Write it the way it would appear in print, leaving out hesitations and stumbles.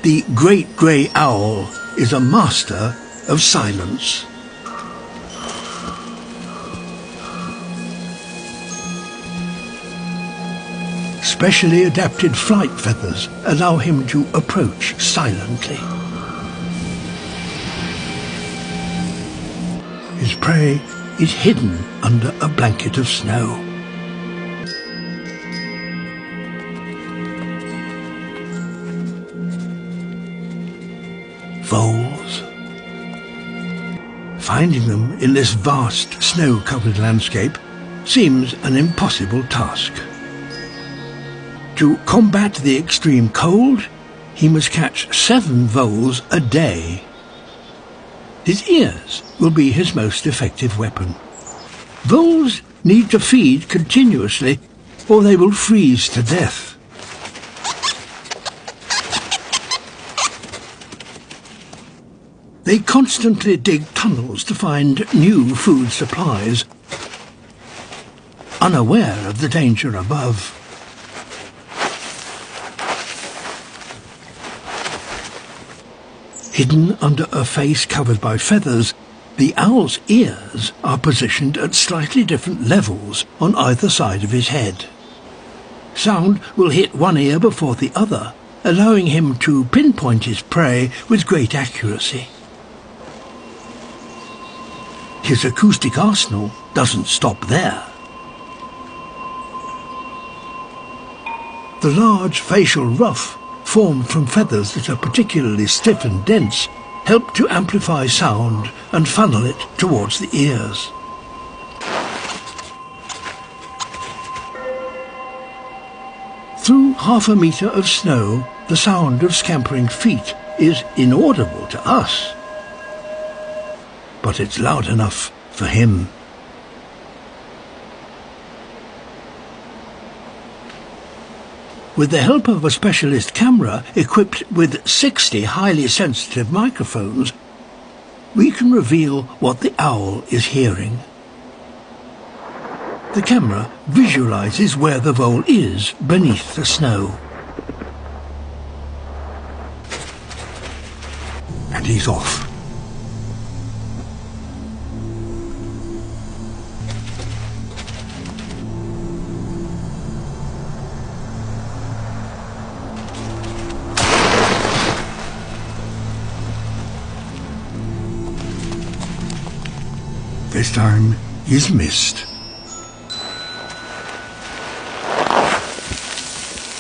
The great grey owl is a master of silence. Specially adapted flight feathers allow him to approach silently. His prey is hidden under a blanket of snow. Voles. Finding them in this vast snow-covered landscape seems an impossible task. To combat the extreme cold, he must catch 7 voles a day. His ears will be his most effective weapon. Voles need to feed continuously, or they will freeze to death. They constantly dig tunnels to find new food supplies, unaware of the danger above. Hidden under a face covered by feathers, the owl's ears are positioned at slightly different levels on either side of his head. Sound will hit one ear before the other, allowing him to pinpoint his prey with great accuracy. His acoustic arsenal doesn't stop there. The large facial ruff, formed from feathers that are particularly stiff and dense, help to amplify sound and funnel it towards the ears. Through half a metre of snow, the sound of scampering feet is inaudible to us, but it's loud enough for him. With the help of a specialist camera equipped with 60 highly sensitive microphones, we can reveal what the owl is hearing. The camera visualizes where the vole is beneath the snow. And he's off. This time he's missed.